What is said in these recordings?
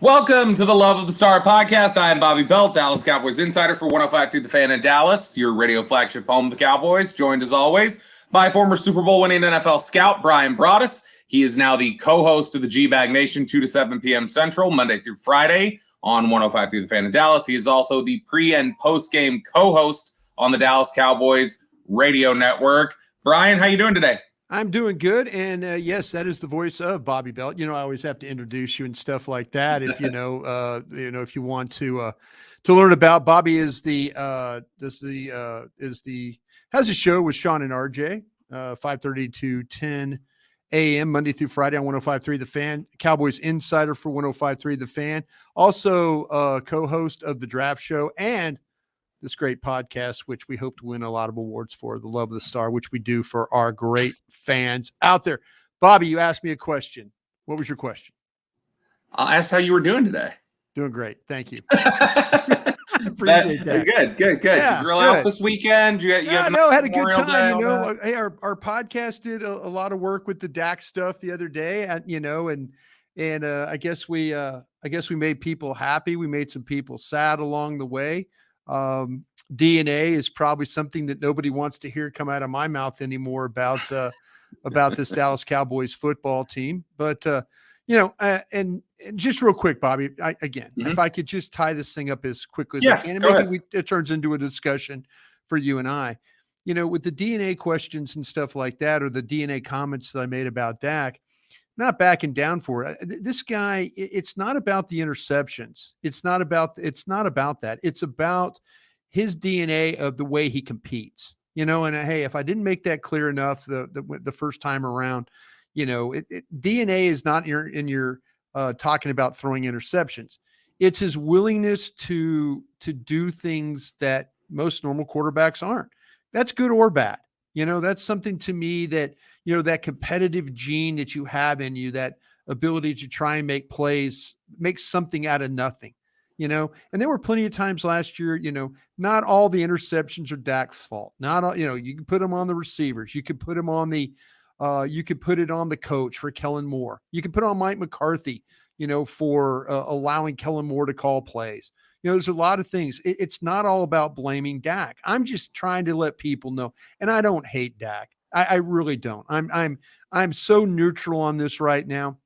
Welcome to the Love of the Star podcast. I am Bobby Belt, Dallas Cowboys insider for 105.3 The Fan in Dallas, your radio flagship home of the Cowboys, joined as always by former Super Bowl winning NFL scout Brian Broaddus. He is now the co-host of the G-Bag Nation, 2 to 7 p.m. Central, Monday through Friday on 105.3 The Fan in Dallas. He is also the pre- and post-game co-host on the Dallas Cowboys radio network. Brian, how you doing today? I'm doing good, and yes, that is the voice of Bobby Belt. I always have to introduce you and stuff like that. If if you want to learn about Bobby, has a show with Sean and RJ, 5:30 to 10 a.m. Monday through Friday on 105.3 The Fan. Cowboys insider for 105.3 The Fan. Also, co-host of the Draft Show and this great podcast, which we hope to win a lot of awards for, the Love of the Star, which we do for our great fans out there. Bobby, you asked me a question. What was your question? I asked how you were doing today. Doing great. Thank you. Appreciate that. Good. Yeah, Did you grill out this weekend? I had a good time. Hey, our podcast did a lot of work with the Dak stuff the other day, and I guess we made people happy. We made some people sad along the way. DNA is probably something that nobody wants to hear come out of my mouth anymore about this Dallas Cowboys football team. But, and just real quick, Bobby, if I could just tie this thing up as quickly as I can, and maybe it turns into a discussion for you and I, with the DNA questions and stuff like that, or the DNA comments that I made about Dak, not backing down for it. This guy, it's not about the interceptions. It's not about that. It's about his DNA of the way he competes, and hey, if I didn't make that clear enough the first time around, DNA is not in your talking about throwing interceptions. It's his willingness to do things that most normal quarterbacks aren't. That's good or bad. That's something to me that, that competitive gene that you have in you, that ability to try and make plays, make something out of nothing, and there were plenty of times last year, not all the interceptions are Dak's fault. Not all, you can put them on the receivers. You could put them on you could put it on the coach for Kellen Moore. You could put on Mike McCarthy, for allowing Kellen Moore to call plays. There's a lot of things. It's not all about blaming Dak. I'm just trying to let people know, and I don't hate Dak. I really don't. I'm so neutral on this right now.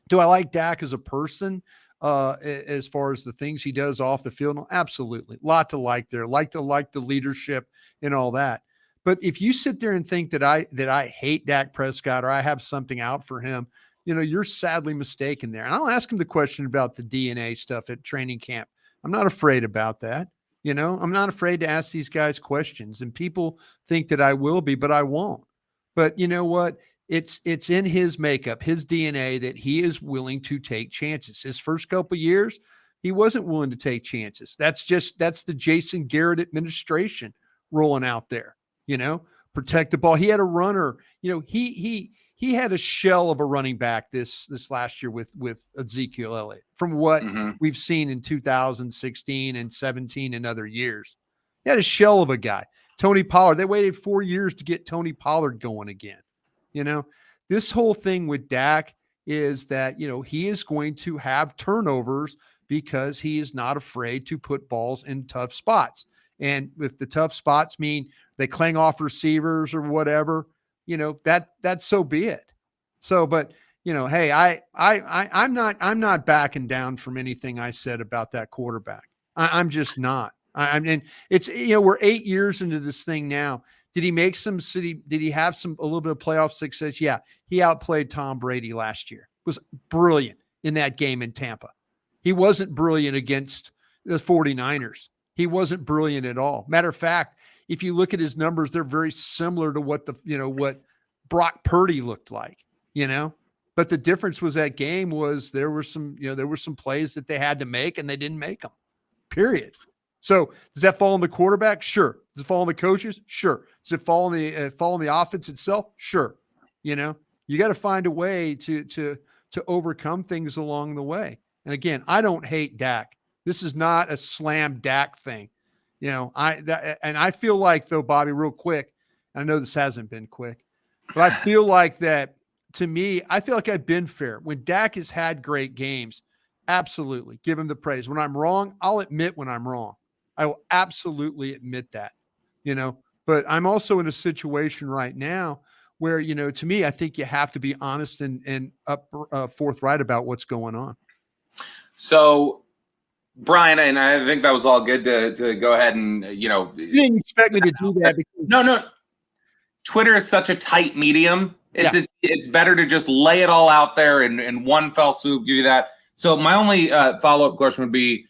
Do I like Dak as a person? As far as the things he does off the field? No, absolutely. A lot to like there. Like the leadership and all that. But if you sit there and think that I hate Dak Prescott or I have something out for him, you're sadly mistaken there. And I'll ask him the question about the DNA stuff at training camp. I'm not afraid about that. I'm not afraid to ask these guys questions, and people think that I will be, but I won't. But you know what? It's in his makeup, his DNA, that he is willing to take chances. His first couple of years, he wasn't willing to take chances. That's the Jason Garrett administration rolling out there, protect the ball. He had a runner, he had a shell of a running back this last year with Ezekiel Elliott from what we've seen in 2016 and 17 and other years. He had a shell of a guy. Tony Pollard, they waited 4 years to get Tony Pollard going again. This whole thing with Dak is that, he is going to have turnovers because he is not afraid to put balls in tough spots. And if the tough spots mean they clang off receivers or whatever, that's so be it. So, but hey, I'm not backing down from anything I said about that quarterback. I'm just not. I mean, it's, we're 8 years into this thing now. Did he make did he have a little bit of playoff success? Yeah. He outplayed Tom Brady last year. Was brilliant in that game in Tampa. He wasn't brilliant against the 49ers. He wasn't brilliant at all. Matter of fact, if you look at his numbers, they're very similar to what what Brock Purdy looked like, but the difference was that game was there were some plays that they had to make and they didn't make them, period. So does that fall on the quarterback? Sure. Does it fall on the coaches? Sure. Does it fall on the offense itself? Sure. You got to find a way to overcome things along the way. And again, I don't hate Dak. This is not a slam Dak thing. I feel like, though, Bobby, real quick, I know this hasn't been quick, but I feel like that, to me, I feel like I've been fair. When Dak has had great games, Absolutely. Give him the praise. When I'm wrong, I'll admit when I'm wrong. I will absolutely admit that, but I'm also in a situation right now where, to me, I think you have to be honest and forthright about what's going on. So, Brian, and I think that was all good to go ahead and, You didn't expect me to do that. No. Twitter is such a tight medium. It's better to just lay it all out there in one fell swoop, give you that. So my only follow-up question would be,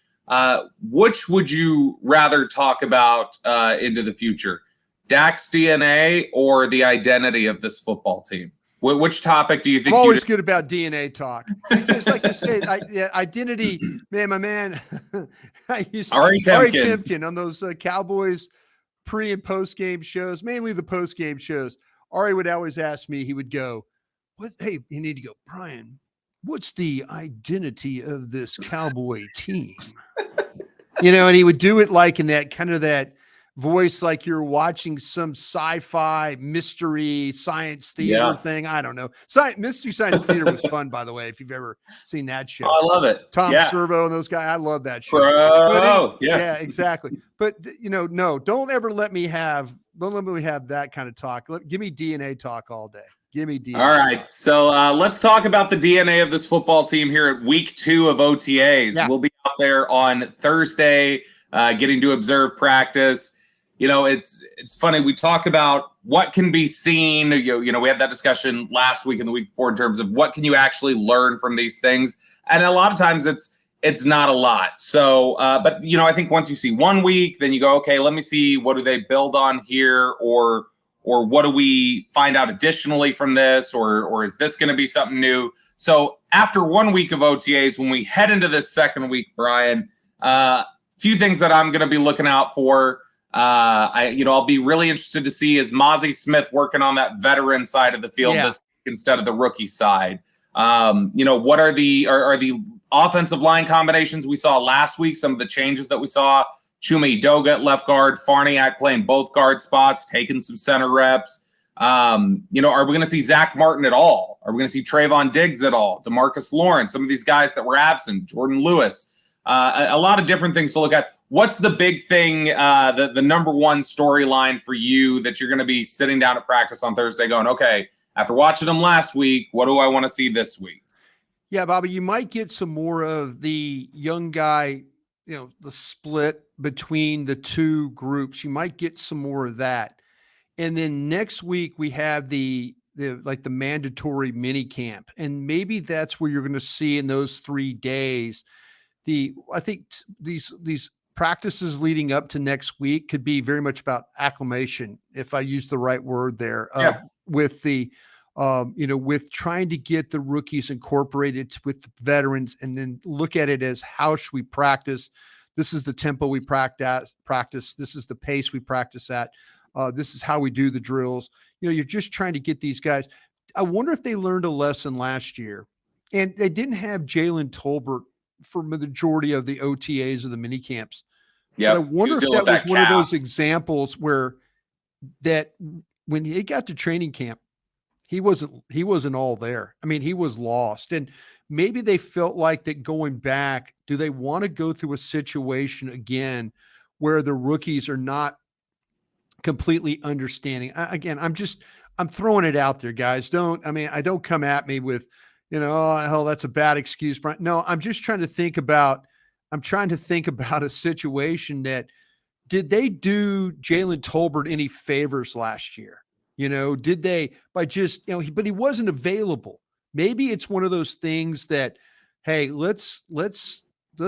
which would you rather talk about into the future? Dak's DNA or the identity of this football team? Which topic do you think? I'm always good about DNA talk because, like you say, identity, man, my man. I used to Ari Timken on those Cowboys pre and post game shows, mainly the post game shows. Ari would always ask me. He would go, "What? Hey, you need to go, Brian. What's the identity of this Cowboy team?" And he would do it like in that kind of that voice, like you're watching some sci-fi mystery science theater thing. I don't know. Mystery Science Theater was fun, by the way, if you've ever seen that show. Oh, I love it. Tom Servo and those guys. I love that show. Yeah, exactly. But no, don't ever let me have that kind of talk. Give me DNA talk all day. Give me DNA. All right. So let's talk about the DNA of this football team here at week 2 of OTAs. Yeah. We'll be out there on Thursday, getting to observe practice. It's funny. We talk about what can be seen. We had that discussion last week and the week before in terms of what can you actually learn from these things. And a lot of times it's not a lot. So, but I think once you see 1 week, then you go, okay, let me see, what do they build on here? Or what do we find out additionally from this? Or is this going to be something new? So after 1 week of OTAs, when we head into this second week, Brian, a few things that I'm going to be looking out for. I'll be really interested to see, is Mazi Smith working on that veteran side of the field this week instead of the rookie side? What are the offensive line combinations we saw last week? Some of the changes that we saw: Chuma Edoga at left guard, Farniak playing both guard spots, taking some center reps. Are we going to see Zach Martin at all? Are we going to see Trayvon Diggs at all? DeMarcus Lawrence, some of these guys that were absent, Jordan Lewis, a lot of different things to look at. What's the big thing, the number one storyline for you that you're going to be sitting down at practice on Thursday going, okay, after watching them last week, what do I want to see this week? Yeah, Bobby, you might get some more of the young guy, the split between the two groups. You might get some more of that. And then next week we have the mandatory mini camp. And maybe that's where you're going to see in those 3 days. I think these practices leading up to next week could be very much about acclimation, if I use the right word there, with the, with trying to get the rookies incorporated with the veterans, and then look at it as, how should we practice? This is the tempo we practice. This is the pace we practice at. This is how we do the drills. You're just trying to get these guys. I wonder if they learned a lesson last year, and they didn't have Jalen Tolbert for the majority of the OTAs or the mini camps. Yeah, I wonder if that was one of those examples where that when he got to training camp, he wasn't all there. I mean, he was lost. And maybe they felt like that going back, do they want to go through a situation again where the rookies are not completely understanding? Again, I'm throwing it out there, guys. Don't come at me with, oh, hell, that's a bad excuse, Brian. No, I'm just trying to think about a situation that, did they do Jalen Tolbert any favors last year? Did they, by just, but he wasn't available. Maybe it's one of those things that, hey, let's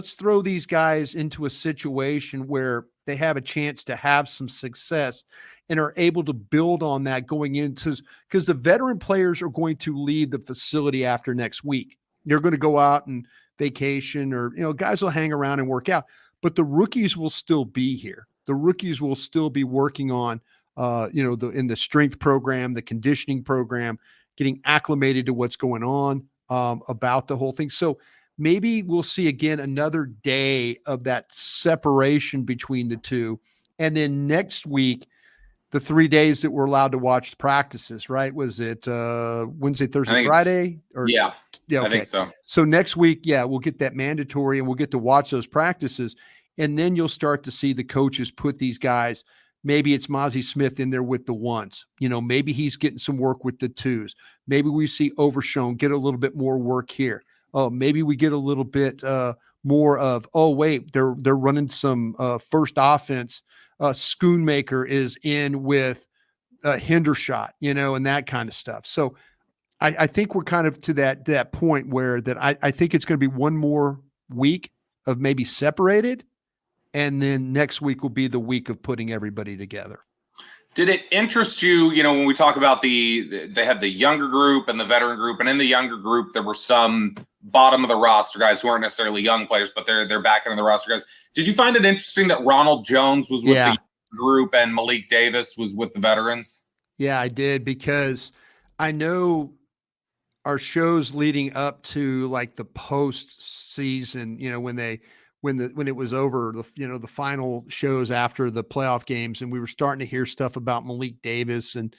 throw these guys into a situation where they have a chance to have some success and are able to build on that going into, because the veteran players are going to leave the facility after next week. They're going to go out and vacation, or, guys will hang around and work out, but the rookies will still be here. The rookies will still be working on, in the strength program, the conditioning program, getting acclimated to what's going on about the whole thing. So maybe we'll see again another day of that separation between the two. And then next week, the 3 days that we're allowed to watch practices, right? Was it Wednesday, Thursday, Friday? Yeah, okay. I think so. So next week, we'll get that mandatory and we'll get to watch those practices. And then you'll start to see the coaches put these guys, maybe it's Mazi Smith in there with the ones, maybe he's getting some work with the twos. Maybe we see Overshown get a little bit more work here. Oh, maybe we get a little bit more of, they're running some first offense. Schoonmaker is in with Hendershot, and that kind of stuff. So I think we're kind of to that point where I think it's going to be one more week of maybe separated, and then next week will be the week of putting everybody together. Did it interest you, when we talk about they had the younger group and the veteran group, and in the younger group, there were some bottom of the roster guys who aren't necessarily young players, but they're back into the roster guys. Did you find it interesting that Ronald Jones was with the group and Malik Davis was with the veterans? Yeah, I did, because I know our shows leading up to like the post season, when it was over, the final shows after the playoff games, and we were starting to hear stuff about Malik Davis, and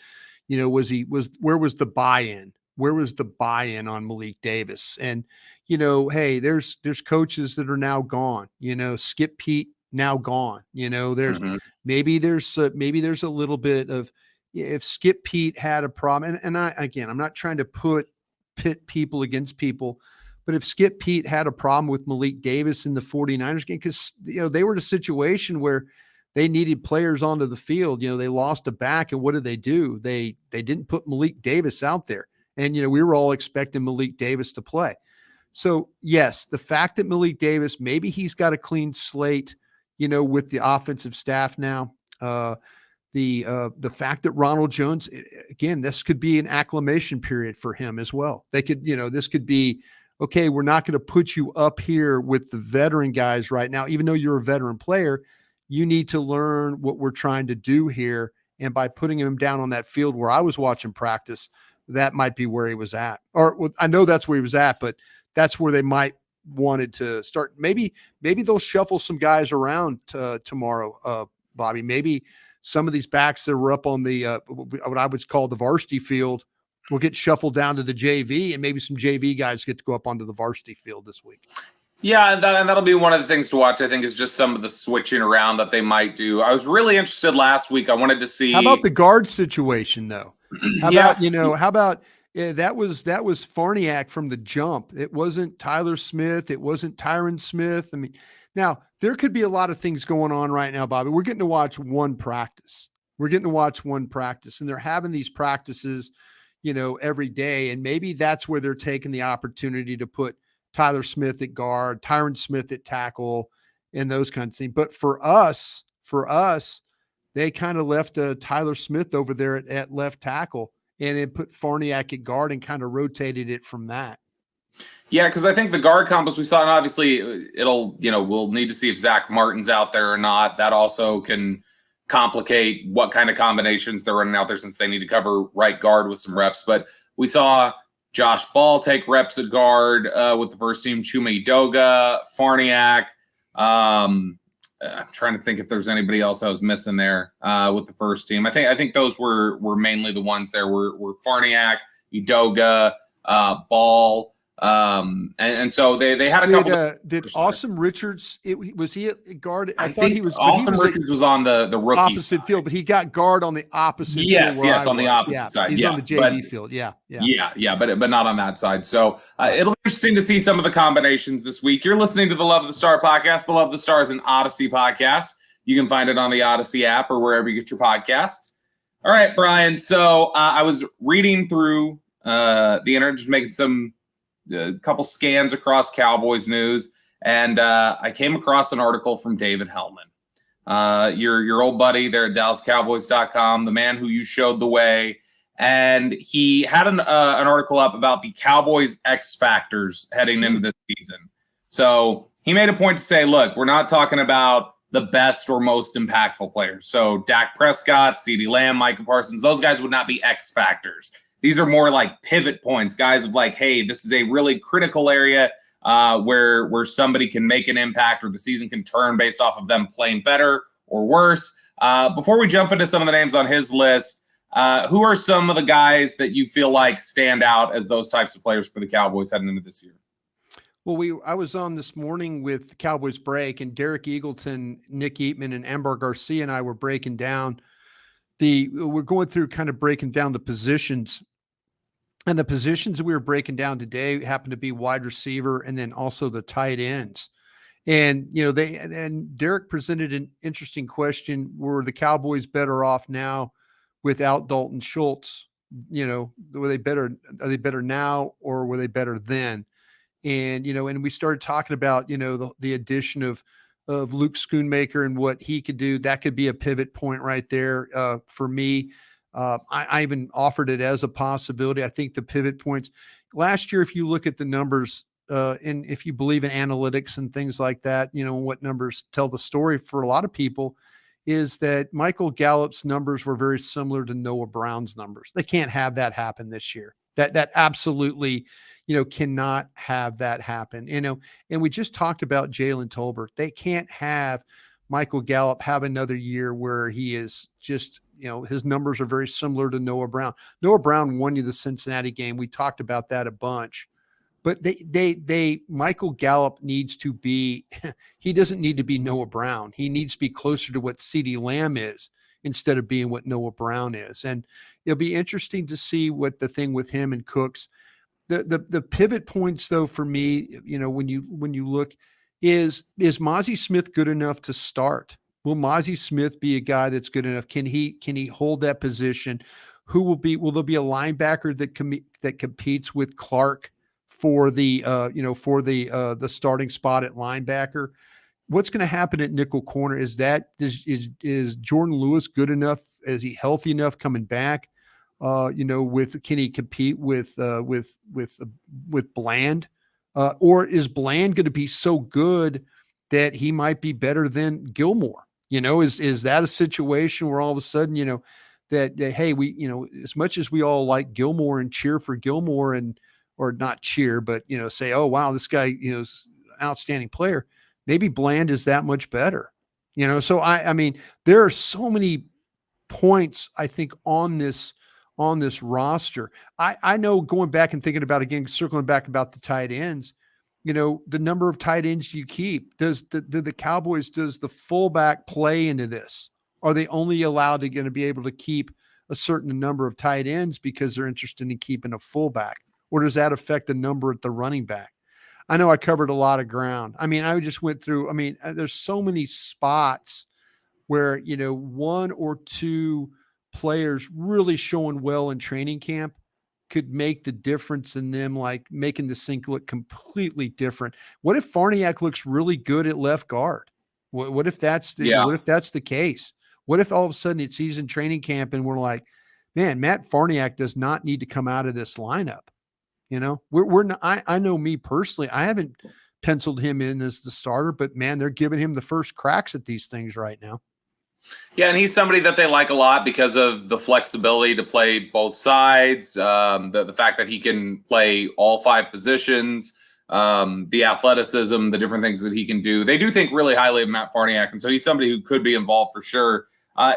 where was the buy-in? Where was the buy-in on Malik Davis? And hey, there's coaches that are now gone. Skip Pete now gone. There's maybe there's a little bit of, if Skip Pete had a problem, and I'm not trying to pit people against people, but if Skip Pete had a problem with Malik Davis in the 49ers game, because they were in a situation where they needed players onto the field, they lost a back, and what did they do? They didn't put Malik Davis out there, and we were all expecting Malik Davis to play. So yes, the fact that Malik Davis, maybe he's got a clean slate, with the offensive staff now. The fact that Ronald Jones, again, this could be an acclimation period for him as well. They could, this could be, okay, we're not going to put you up here with the veteran guys right now. Even though you're a veteran player, you need to learn what we're trying to do here. And by putting him down on that field where I was watching practice, that might be where he was at. Or I know that's where he was at, but that's where they might wanted to start. Maybe they'll shuffle some guys around tomorrow, Bobby. Maybe some of these backs that were up on the what I would call the varsity field will get shuffled down to the JV, and maybe some JV guys get to go up onto the varsity field this week. Yeah, and that'll be one of the things to watch, I think, is just some of the switching around that they might do. I was really interested last week. I wanted to see. How about the guard situation, though? How about that was Farniak from the jump. It wasn't Tyler Smith. It wasn't Tyron Smith. I mean, now there could be a lot of things going on right now, Bobby. We're getting to watch one practice. And they're having these practices, every day. And maybe that's where they're taking the opportunity to put Tyler Smith at guard, Tyron Smith at tackle, and those kinds of things. But for us, they kind of left Tyler Smith over there at left tackle, and then put Farniak at guard and kind of rotated it from that. Yeah, because I think the guard combos we saw, and obviously we'll need to see if Zach Martin's out there or not. That also can complicate what kind of combinations they're running out there, since they need to cover right guard with some reps. But we saw Josh Ball take reps at guard with the first team, Chuma Edoga, Farniak. I'm trying to think if there's anybody else I was missing there with the first team. I think those were mainly the ones there were Farniak, Edoga, Ball. And so they had a couple. Did Awesome Richards? Was he at guard? I thought he was. Awesome Richards was on the rookie opposite field, but he got guard on the opposite. Yes, field on the opposite side. He's on the JV field. Yeah, but not on that side. So it'll be interesting to see some of the combinations this week. You're listening to the Love the Star podcast. The Love the Star is an Audacy podcast. You can find it on the Audacy app or wherever you get your podcasts. All right, Brian. So I was reading through the internet, just making a couple scans across Cowboys news, and I came across an article from David Hellman, your old buddy there at DallasCowboys.com, the man who you showed the way, and he had an article up about the Cowboys X factors heading into this season. So he made a point to say, look, we're not talking about the best or most impactful players. So Dak Prescott, CeeDee Lamb, Micah Parsons, those guys would not be X factors. These are more like pivot points, guys of like, hey, this is a really critical area where somebody can make an impact or the season can turn based off of them playing better or worse. Before we jump into some of the names on his list, who are some of the guys that you feel like stand out as those types of players for the Cowboys heading into this year? Well, I was on this morning with Cowboys Break, and Derek Eagleton, Nick Eatman, and Ambar Garcia and I were breaking down we're going through kind of breaking down the positions. And the positions that we were breaking down today happen to be wide receiver and then also the tight ends. And, and Derek presented an interesting question. Were the Cowboys better off now without Dalton Schultz? Are they better now, or were they better then? And, and we started talking about, the addition of Luke Schoonmaker and what he could do. That could be a pivot point right there for me. I even offered it as a possibility. I think the pivot points last year, if you look at the numbers and if you believe in analytics and things like that, what numbers tell the story for a lot of people is that Michael Gallup's numbers were very similar to Noah Brown's numbers. They can't have that happen this year. That absolutely, cannot have that happen. And we just talked about Jalen Tolbert. They can't have Michael Gallup have another year where he is just, his numbers are very similar to Noah Brown. Noah Brown won you the Cincinnati game. We talked about that a bunch. But Michael Gallup needs to be, he doesn't need to be Noah Brown. He needs to be closer to what CeeDee Lamb is instead of being what Noah Brown is. And it'll be interesting to see what the thing with him and Cooks, the pivot points though, for me, when you look, is Mazi Smith good enough to start? Will Mazi Smith be a guy that's good enough? Can he hold that position? Will there be a linebacker that competes with Clark for the starting spot at linebacker? What's going to happen at nickel corner? Is Jordan Lewis good enough? Is he healthy enough coming back? Can he compete with Bland? Or is Bland going to be so good that he might be better than Gilmore? Is that a situation where all of a sudden, that hey, we, as much as we all like Gilmore and cheer for Gilmore or not cheer, but, say, oh, wow, this guy, is an outstanding player. Maybe Bland is that much better, So I mean, there are so many points, I think, on this roster. I know, going back and thinking about, again, circling back about the tight ends, the number of tight ends you keep. Does the Cowboys, does the fullback play into this? Are they only allowed to going to be able to keep a certain number of tight ends because they're interested in keeping a fullback? Or does that affect the number at the running back? I know I covered a lot of ground. I mean, I just went through, there's so many spots where, one or two players really showing well in training camp could make the difference in them, like making the sync look completely different. What if Farniak looks really good at left guard? What if that's the case? What if all of a sudden it's season training camp and we're like, man, Matt Farniak does not need to come out of this lineup. We're not, I know me personally, I haven't penciled him in as the starter, but man, they're giving him the first cracks at these things right now. Yeah, and he's somebody that they like a lot because of the flexibility to play both sides, the fact that he can play all five positions, the athleticism, the different things that he can do. They do think really highly of Matt Farniak, and so he's somebody who could be involved for sure.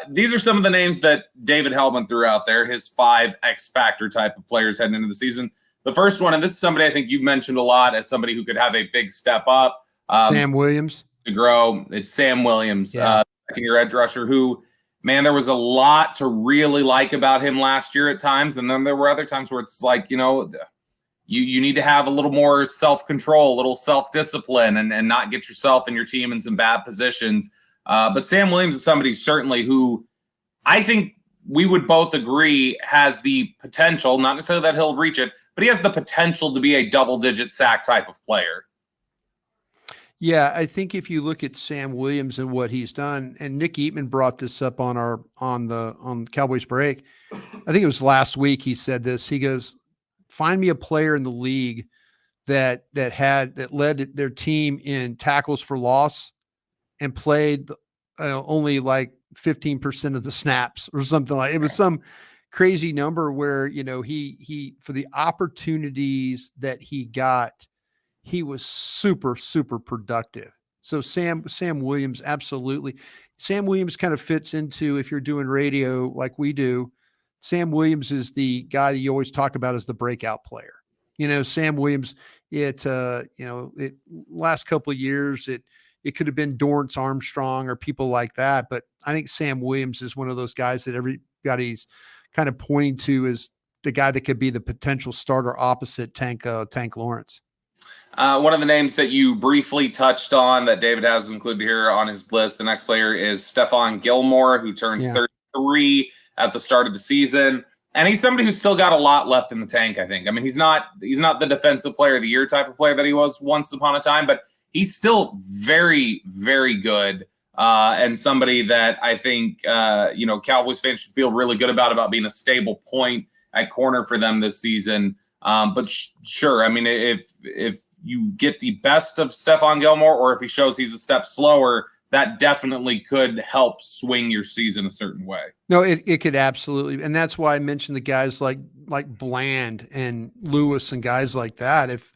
These are some of the names that David Hellman threw out there, his 5 X-factor type of players heading into the season. The first one, and this is somebody I think you've mentioned a lot as somebody who could have a big step up. Sam Williams. To grow. It's Sam Williams, yeah. Second-year edge rusher who, man, there was a lot to really like about him last year at times. And then there were other times where it's like, you need to have a little more self-control, a little self-discipline and not get yourself and your team in some bad positions. But Sam Williams is somebody certainly who I think we would both agree has the potential, not necessarily that he'll reach it, but he has the potential to be a double-digit sack type of player. Yeah, I think if you look at Sam Williams and what he's done, and Nick Eatman brought this up on Cowboys Break, I think it was last week. He said this. He goes, "Find me a player in the league that led their team in tackles for loss and played only like 15% of the snaps or something like it was some crazy number where he for the opportunities that he got." He was super, super productive. So Sam Williams, absolutely. Sam Williams kind of fits into, if you're doing radio like we do, Sam Williams is the guy that you always talk about as the breakout player. Sam Williams, last couple of years, it could have been Dorrance Armstrong or people like that. But I think Sam Williams is one of those guys that everybody's kind of pointing to as the guy that could be the potential starter opposite Tank Lawrence. One of the names that you briefly touched on that David has included here on his list, the next player is Stefan Gilmore, who turns 33 at the start of the season. And he's somebody who's still got a lot left in the tank, I think. I mean, he's not the defensive player of the year type of player that he was once upon a time, but he's still very, very good. And somebody that I think, Cowboys fans should feel really good about being a stable point at corner for them this season. But sure, I mean, if you get the best of Stefan Gilmore, or if he shows he's a step slower, that definitely could help swing your season a certain way. No, it could absolutely. And that's why I mentioned the guys like Bland and Lewis and guys like that. If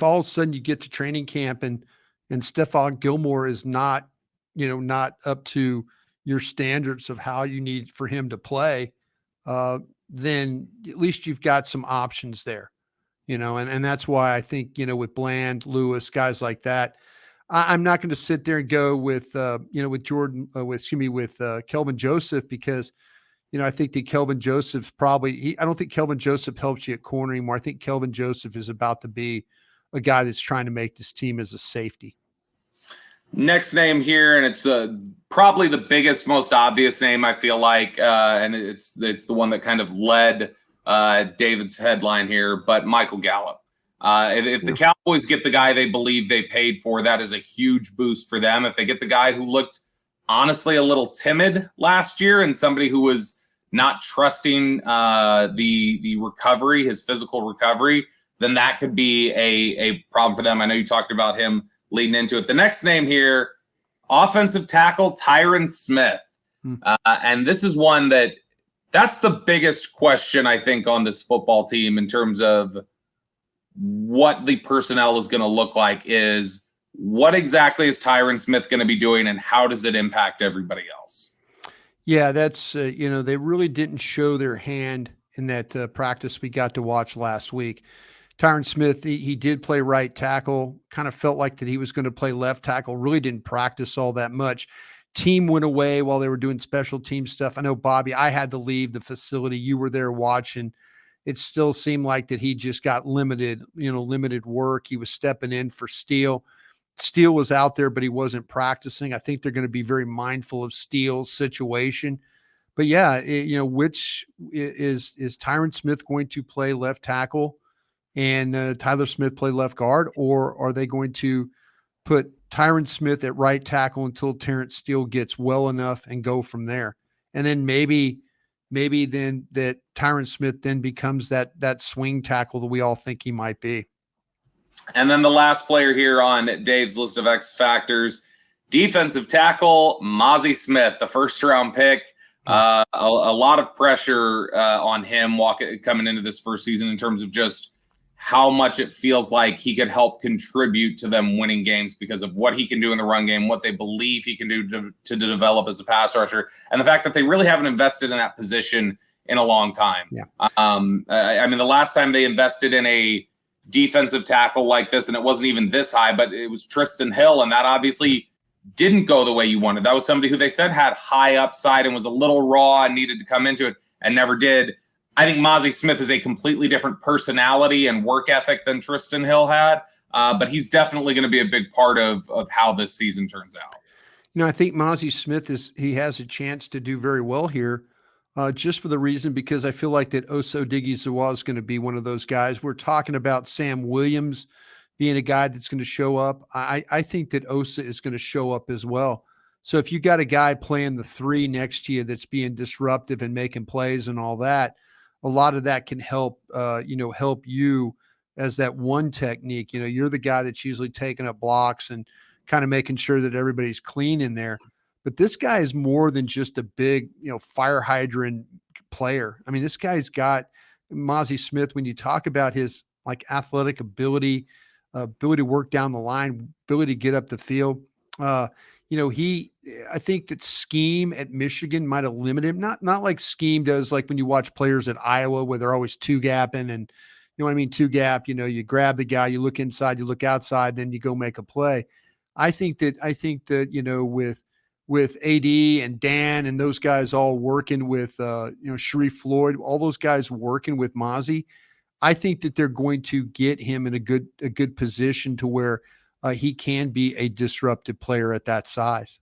all of a sudden you get to training camp and Stefan Gilmore is not up to your standards of how you need for him to play, then at least you've got some options there, and that's why I think, with Bland, Lewis, guys like that, I'm not going to sit there and go with Kelvin Joseph, because, I think that Kelvin Joseph I don't think Kelvin Joseph helps you at corner anymore. I think Kelvin Joseph is about to be a guy that's trying to make this team as a safety. Next name here, and it's probably the biggest, most obvious name, I feel like, and it's the one that kind of led David's headline here, but Michael Gallup. If the Cowboys get the guy they believe they paid for, that is a huge boost for them. If they get the guy who looked honestly a little timid last year and somebody who was not trusting the recovery, his physical recovery, then that could be a problem for them. I know you talked about him leading into it. The next name here, offensive tackle Tyron Smith. And this is one that's the biggest question, I think, on this football team in terms of what the personnel is going to look like, is what exactly is Tyron Smith going to be doing and how does it impact everybody else? Yeah, that's, they really didn't show their hand in that practice we got to watch last week. Tyron Smith, he did play right tackle, kind of felt like that he was going to play left tackle, really didn't practice all that much. Team went away while they were doing special team stuff. I know, Bobby, I had to leave the facility. You were there watching. It still seemed like that he just got limited work. He was stepping in for Steele. Steele was out there, but he wasn't practicing. I think they're going to be very mindful of Steele's situation. But yeah, which is Tyron Smith going to play left tackle and Tyler Smith play left guard, or are they going to put Tyron Smith at right tackle until Terence Steele gets well enough and go from there? And then maybe then that Tyron Smith then becomes that swing tackle that we all think he might be. And then the last player here on Dave's list of X factors, defensive tackle Mazi Smith, the first-round pick. A lot of pressure on him coming into this first season in terms of just how much it feels like he could help contribute to them winning games because of what he can do in the run game, what they believe he can do to develop as a pass rusher, and the fact that they really haven't invested in that position in a long time. Yeah. I mean, the last time they invested in a defensive tackle like this, and it wasn't even this high, but it was Tristan Hill, and that obviously didn't go the way you wanted. That was somebody who they said had high upside and was a little raw and needed to come into it and never did. I think Mazi Smith is a completely different personality and work ethic than Tristan Hill had, but he's definitely going to be a big part of how this season turns out. I think Mazi Smith has a chance to do very well here, just for the reason because I feel like that Osa Odighizuwa is going to be one of those guys. We're talking about Sam Williams being a guy that's going to show up. I think that Osa is going to show up as well. So if you got a guy playing the 3 next to you that's being disruptive and making plays and all that, a lot of that can help you as that one technique. You're the guy that's usually taking up blocks and kind of making sure that everybody's clean in there. But this guy is more than just a big, fire hydrant player. I mean, this guy's got Mazi Smith. When you talk about his athletic ability to work down the line, ability to get up the field, I think that scheme at Michigan might have limited him. Not like scheme does, like when you watch players at Iowa where they're always two gapping and you know what I mean? Two gap, you grab the guy, you look inside, you look outside, then you go make a play. I think that, with AD and Dan and those guys all working with, Sharif Floyd, all those guys working with Mazi, I think that they're going to get him in a good position to where he can be a disruptive player at that size.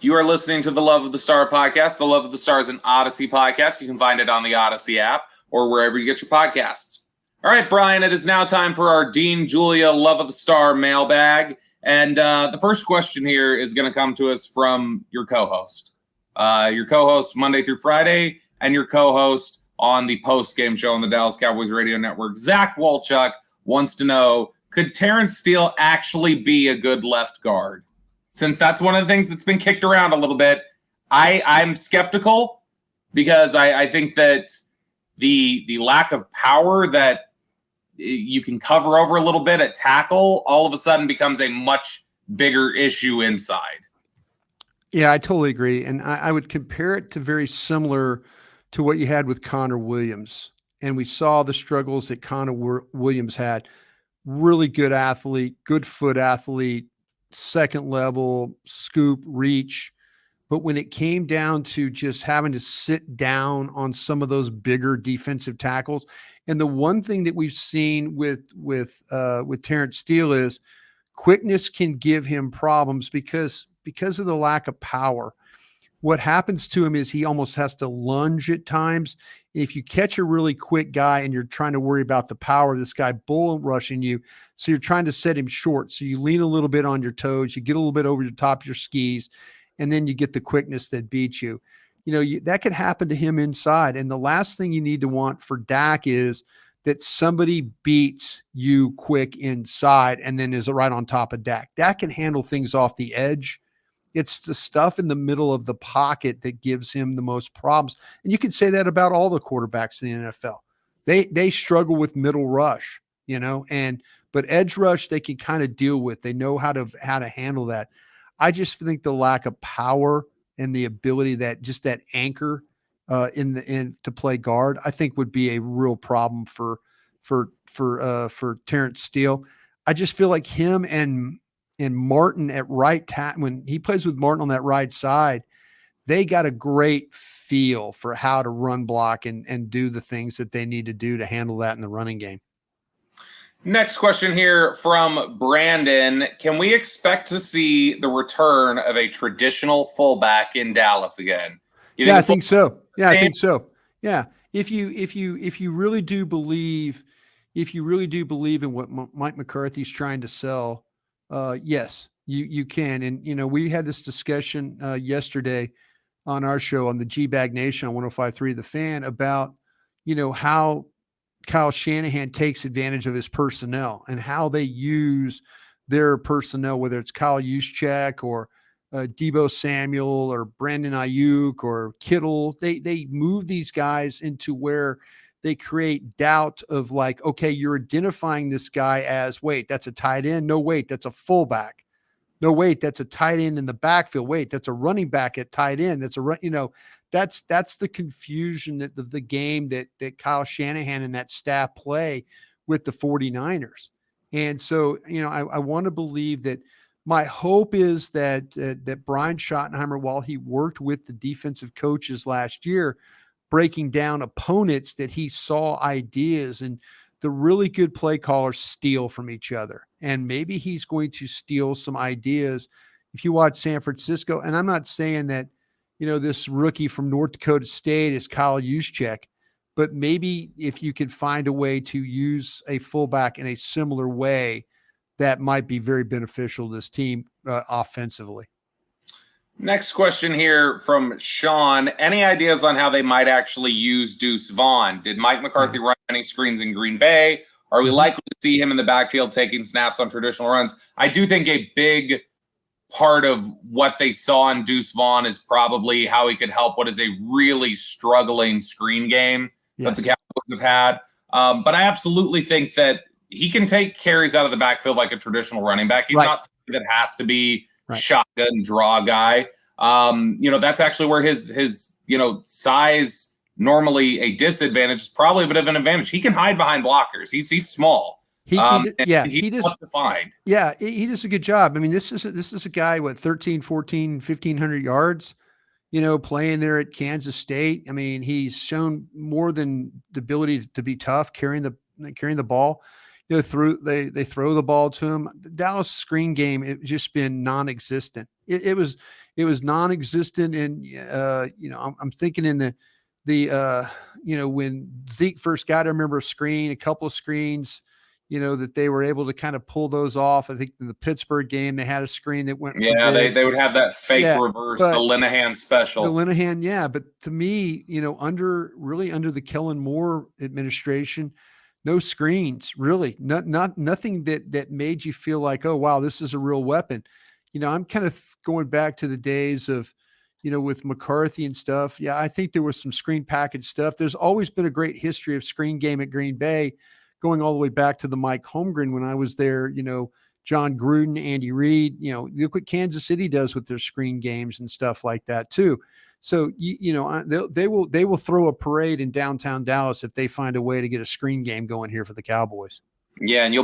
You are listening to the Love of the Star podcast. The Love of the Star is an Audacy podcast. You can find it on the Audacy app or wherever you get your podcasts. All right, Brian, it is now time for our Dean Julia Love of the Star mailbag. And the first question here is going to come to us from your co-host. Your co-host Monday through Friday and your co-host on the post-game show on the Dallas Cowboys Radio Network. Zach Wolchuk wants to know, could Terence Steele actually be a good left guard? Since that's one of the things that's been kicked around a little bit, I'm skeptical because I think that the lack of power that you can cover over a little bit at tackle all of a sudden becomes a much bigger issue inside. Yeah, I totally agree. And I would compare it to very similar to what you had with Connor Williams. And we saw the struggles that Connor Williams had. Really good athlete, good foot athlete, second level, scoop, reach. But when it came down to just having to sit down on some of those bigger defensive tackles, and the one thing that we've seen with Terence Steele is quickness can give him problems because of the lack of power. What happens to him is he almost has to lunge at times. If you catch a really quick guy and you're trying to worry about the power of this guy bull rushing you, so you're trying to set him short. So you lean a little bit on your toes, you get a little bit over the top of your skis, and then you get the quickness that beats you. That could happen to him inside. And the last thing you need to want for Dak is that somebody beats you quick inside and then is right on top of Dak. Dak can handle things off the edge. It's the stuff in the middle of the pocket that gives him the most problems. And you could say that about all the quarterbacks in the NFL. They struggle with middle rush, but edge rush they can kind of deal with. They know how to handle that. I just think the lack of power and the ability that anchor to play guard, I think would be a real problem for Terence Steele. I just feel like him and Martin at right when he plays with Martin on that right side, they got a great feel for how to run block and do the things that they need to do to handle that in the running game. Next question here from Brandon. Can we expect to see the return of a traditional fullback in Dallas again? I think so. Yeah, I think so. Yeah. If you really do believe in what Mike McCarthy's trying to sell, yes, you can. And, we had this discussion yesterday on our show on the G-Bag Nation on 105.3 The Fan about, how Kyle Shanahan takes advantage of his personnel and how they use their personnel, whether it's Kyle Juszczyk or Deebo Samuel or Brandon Ayuk or Kittle. They move these guys into where they create doubt of like, okay, you're identifying this guy as, wait, that's a tight end. No, wait, that's a fullback. No, wait, that's a tight end in the backfield. Wait, that's a running back at tight end. That's that's the confusion of the game that Kyle Shanahan and that staff play with the 49ers. And so, I want to believe that my hope is that Brian Schottenheimer, while he worked with the defensive coaches last year, breaking down opponents, that he saw ideas and the really good play callers steal from each other. And maybe he's going to steal some ideas. If you watch San Francisco, and I'm not saying that, this rookie from North Dakota State is Kyle Juszczyk, but maybe if you could find a way to use a fullback in a similar way, that might be very beneficial to this team offensively. Next question here from Sean. Any ideas on how they might actually use Deuce Vaughn? Did Mike McCarthy run any screens in Green Bay? Are we likely to see him in the backfield taking snaps on traditional runs? I do think a big part of what they saw in Deuce Vaughn is probably how he could help what is a really struggling screen game that the Cowboys have had. But I absolutely think that he can take carries out of the backfield like a traditional running back. He's not somebody that has to be shotgun draw guy. That's actually where his size, normally a disadvantage, is probably a bit of an advantage. He can hide behind blockers. He's small. He's tough to find. Yeah, he does a good job. I mean, this is a guy with 13, 14, 1,500 yards, playing there at Kansas State. I mean, he's shown more than the ability to be tough carrying the ball. They throw the ball to him. The Dallas screen game, it's just been non-existent. It was non-existent. And I'm thinking in when Zeke first got, I remember a couple of screens, that they were able to kind of pull those off. I think in the Pittsburgh game, they had a screen that went. Yeah, they would have that fake reverse, the Linehan special. The Linehan, yeah. But to me, under the Kellen Moore administration, no screens, really, nothing that made you feel like, oh wow, this is a real weapon. I'm kind of going back to the days of, with McCarthy and stuff. Yeah, I think there was some screen package stuff. There's always been a great history of screen game at Green Bay, going all the way back to the Mike Holmgren when I was there. John Gruden, Andy Reid. Look what Kansas City does with their screen games and stuff like that too. So they will throw a parade in downtown Dallas if they find a way to get a screen game going here for the Cowboys. Yeah, and you'll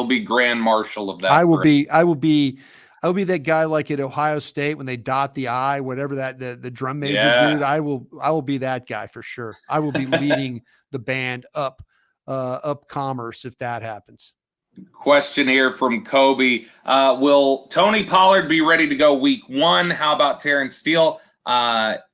be grand marshal of that. I will be that guy like at Ohio State when they dot the I, whatever that the drum major dude. I will be that guy for sure. I will be leading the band up Commerce if that happens. Question here from Kobe: will Tony Pollard be ready to go week 1? How about Terence Steele?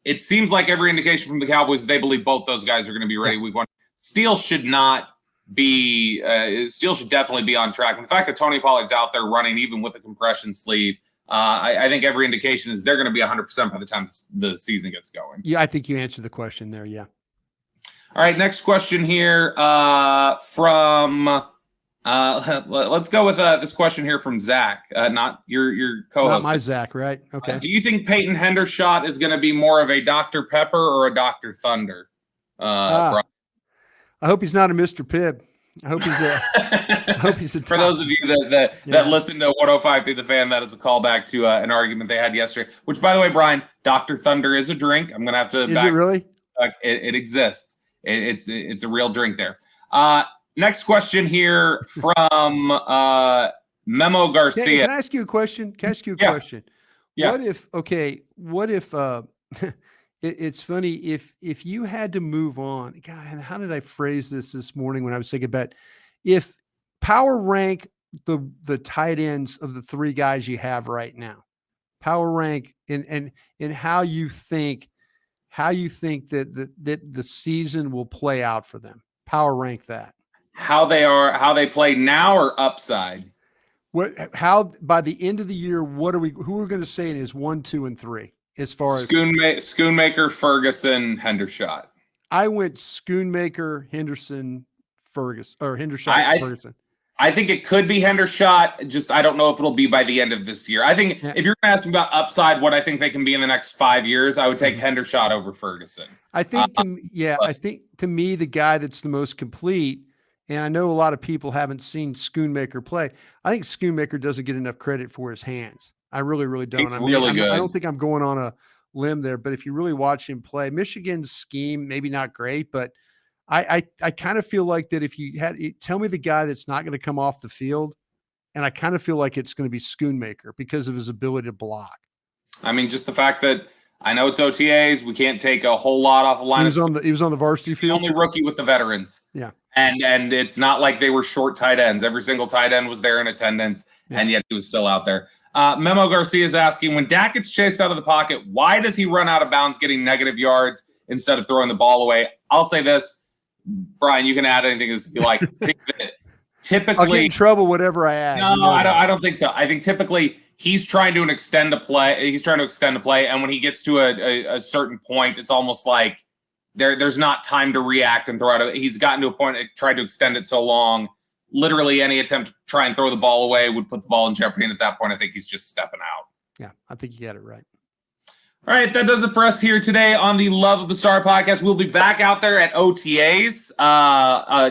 It seems like every indication from the Cowboys, they believe both those guys are going to be ready week 1. Steele should not be. Steele should definitely be on track. And the fact that Tony Pollard's out there running, even with a compression sleeve, I think every indication is they're going to be 100% by the time the season gets going. Yeah, I think you answered the question there. Yeah. All right, next question here from. Let's go with this question here from Zach, not your co-host. Not my Zach, right? Okay. Do you think Peyton Hendershot is going to be more of a Dr. Pepper or a Dr. Thunder? I hope he's not a Mr. Pibb. I hope he's a For those of you that listen to 105 through the Fan, that is a callback to an argument they had yesterday. Which, by the way, Brian, Dr. Thunder is a drink. I'm going to have to. Is it really? It exists. It's a real drink there. Next question here from Memo Garcia. Can I ask you a question? Question? Yeah. What if it's funny if you had to move on, God, how did I phrase this morning when I was thinking about if power rank the tight ends of the 3 guys you have right now, power rank and how you think that the season will play out for them, power rank that. How they play now or upside? How by the end of the year, who are we going to say is 1, 2, and 3 as far as Schoonmaker, Ferguson, Hendershot? I went Schoonmaker, Henderson, Ferguson, or Hendershot, Ferguson. I think it could be Hendershot. Just I don't know if it'll be by the end of this year. I think if you're going to ask me about upside, what I think they can be in the next 5 years, I would take Hendershot over Ferguson. I think to me the guy that's the most complete. And I know a lot of people haven't seen Schoonmaker play. I think Schoonmaker doesn't get enough credit for his hands. I really, really don't. It's really good. I don't think I'm going on a limb there, but if you really watch him play, Michigan's scheme, maybe not great, but I kind of feel like that if you tell me the guy that's not going to come off the field, and I kind of feel like it's going to be Schoonmaker because of his ability to block. I mean, just the fact that I know it's OTAs, we can't take a whole lot off the line. He was on the varsity field. The only rookie with the veterans. Yeah. And it's not like they were short tight ends. Every single tight end was there in attendance, and yet he was still out there. Memo Garcia is asking, when Dak gets chased out of the pocket, why does he run out of bounds getting negative yards instead of throwing the ball away? I'll say this, Brian, you can add anything as you like. Typically, I'll get in trouble whatever I add. No, I don't think so. I think typically he's trying to extend a play. And when he gets to a certain point, it's almost like there's not time to react and throw out. He's gotten to a point, tried to extend it so long. Literally any attempt to try and throw the ball away would put the ball in jeopardy. And at that point, I think he's just stepping out. Yeah, I think you got it right. All right, that does it for us here today on the Love of the Star podcast. We'll be back out there at OTAs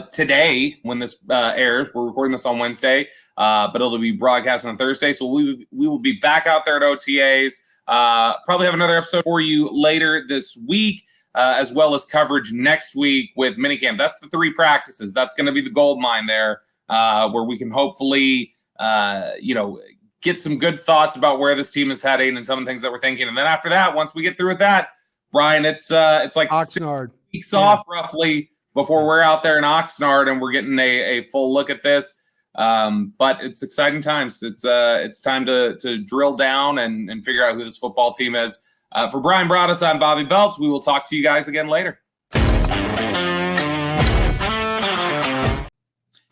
today when this airs. We're recording this on Wednesday, but it'll be broadcast on Thursday. So we will be back out there at OTAs. Probably have another episode for you later this week, as well as coverage next week with minicamp. That's the 3 practices. That's going to be the gold mine there, where we can hopefully, get some good thoughts about where this team is heading and some of the things that we're thinking. And then after that, once we get through with that, Brian, it's like Oxnard. 6 weeks off roughly before we're out there in Oxnard and we're getting a full look at this. But it's exciting times. It's time to drill down and figure out who this football team is. For Brian Broaddus, I'm Bobby Belts. We will talk to you guys again later.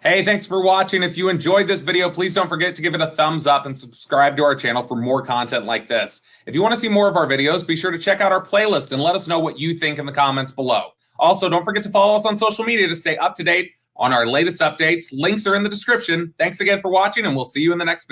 Hey, thanks for watching. If you enjoyed this video, please don't forget to give it a thumbs up and subscribe to our channel for more content like this. If you want to see more of our videos, be sure to check out our playlist and let us know what you think in the comments below. Also, don't forget to follow us on social media to stay up to date on our latest updates. Links are in the description. Thanks again for watching, and we'll see you in the next video.